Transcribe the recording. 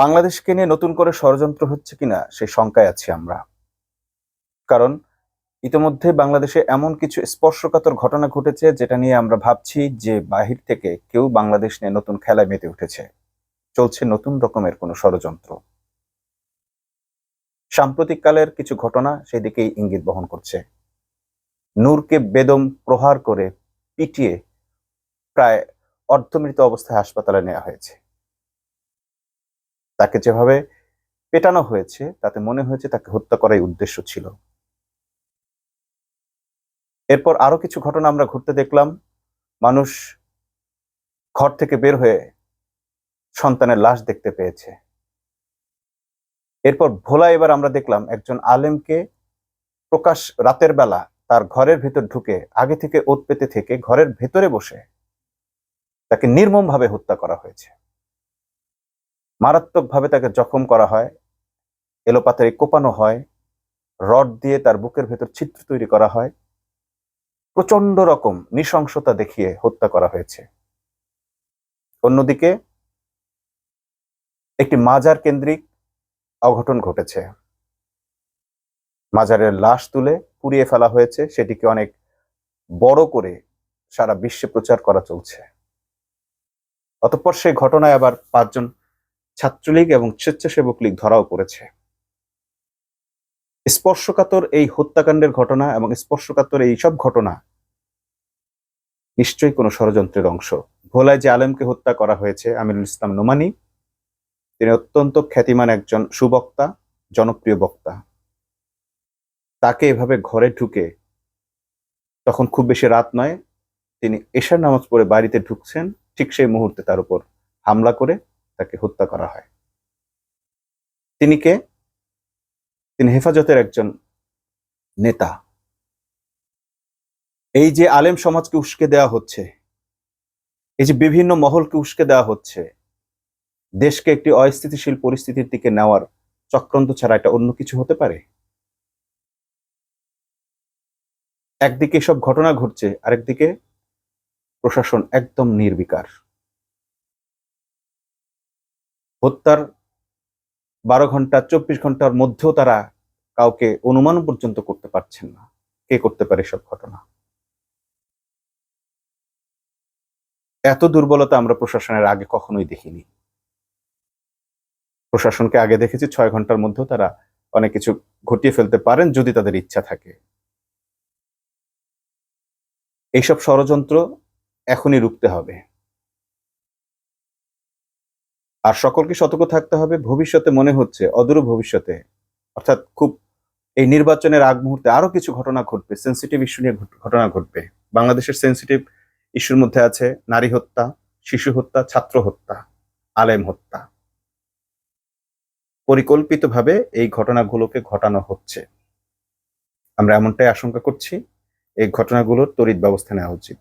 বাংলাদেশকে নিয়ে নতুন করে ষড়যন্ত্র হচ্ছে কিনা সেই শঙ্কায় আছি আমরা। কারণ ইতোমধ্যে বাংলাদেশে এমন কিছু স্পর্শকাতর ঘটনা ঘটেছে যেটা নিয়ে আমরা ভাবছি যে বাহির থেকে কেউ বাংলাদেশ নিয়ে নতুন খেলায় মেতে উঠেছে। চলছে নতুন রকমের কোনো ষড়যন্ত্র। সাম্প্রতিক কালের কিছু ঘটনা সেদিকেই ইঙ্গিত বহন করছে। নূরকে বেদম প্রহার করে পিটিয়ে প্রায় অর্ধমৃত অবস্থায় হাসপাতালে নেওয়া হয়েছে। তাকে যেভাবে পেটানো হয়েছে তাতে মনে হয়েছে তাকে হত্যা করাই উদ্দেশ্য ছিল। এরপর আরো কিছু ঘটনা আমরা ঘটতে দেখলাম। মানুষ ঘর থেকে বের হয়ে সন্তানের লাশ দেখতে পেয়েছে। এরপর ভোলা এবার আমরা দেখলাম একজন আলেমকে প্রকাশ রাতের বেলা তার ঘরের ভেতর ঢুকে আগে থেকে ওত পেতে থেকে ঘরের ভেতরে বসে তাকে নির্মমভাবে হত্যা করা হয়েছে। মারাত্মকভাবে তাকে জখম করা হয়, এলোপাতাড়ি কোপানো হয়, রড দিয়ে তার বুকের ভেতর ছিদ্র তৈরি করা হয়, প্রচন্ড রকম নৃশংসতা দেখিয়ে হত্যা করা হয়েছে। অন্যদিকে একটি মাজার কেন্দ্রিক অঘটন ঘটেছে। মাজারের লাশ তুলে পুড়িয়ে ফেলা হয়েছে, সেটিকে অনেক বড় করে সারা বিশ্বে প্রচার করা চলছে। অতঃপর সেই ঘটনায় আবার 5 জন ছাত্রলীগ এবং স্বেচ্ছাসেবক লীগ ধরাও পড়েছে। স্পর্শকাতর এই হত্যাকাণ্ডের ঘটনা এবং স্পর্শকাতর এই সব ঘটনা নিশ্চয়ই কোনো ষড়যন্ত্রের অংশ। ভোলায় যে আলেমকে হত্যা করা হয়েছে, আমিনুল ইসলাম নোমানী, তিনি অত্যন্ত খ্যাতিমান একজন সুবক্তা, জনপ্রিয় বক্তা। তাকে এভাবে ঘরে ঢুকে, তখন খুব বেশি রাত নয়, তিনি এশার নামাজ পড়ে বাড়িতে ঢুকছেন, ঠিক সেই মুহূর্তে তার উপর হামলা করে তাকে হত্যা করা হয়। তিনি কে? তিনি হেফাজতের একজন নেতা। এই যে আলেম সমাজকে উস্কে দেওয়া হচ্ছে, এই যে বিভিন্ন মহলকে উস্কে দেওয়া হচ্ছে, দেশকে একটি অস্থিতিশীল পরিস্থিতির দিকে নেওয়ার চক্রান্ত ছাড়া এটা অন্য কিছু হতে পারে? একদিকে এসব ঘটনা ঘটছে, আরেকদিকে প্রশাসন একদম নির্বিকার। হত্যার 12 ঘন্টা 24 ঘন্টার মধ্যেও তারা কাউকে অনুমান পর্যন্ত করতে পারছেন না কে করতে পারে সব ঘটনা। এত দুর্বলতা আমরা প্রশাসনের আগে কখনোই দেখিনি। প্রশাসনকে আগে দেখেছি 6 ঘন্টার মধ্যেও তারা অনেক কিছু ঘটিয়ে ফেলতে পারেন যদি তাদের ইচ্ছা থাকে। এইসব ষড়যন্ত্র এখনই রুখতে হবে। আর সকলকে সতর্ক থাকতে হবে। ভবিষ্যতে মনে হচ্ছে, অদূর ভবিষ্যতে, অর্থাৎ খুব এই নির্বাচনের আগ মুহূর্তে আরো কিছু ঘটনা ঘটবে, সেন্সিটিভ ইস্যু নিয়ে ঘটনা ঘটবে। বাংলাদেশের সেন্সিটিভ ইস্যুর মধ্যে আছে নারী হত্যা, শিশু হত্যা, ছাত্র হত্যা, আলেম হত্যা। পরিকল্পিতভাবে এই ঘটনাগুলোকে ঘটানো হচ্ছে। আমরা এমনটাই আশঙ্কা করছি। এই ঘটনাগুলোর তড়িৎ ব্যবস্থা নেওয়া উচিত।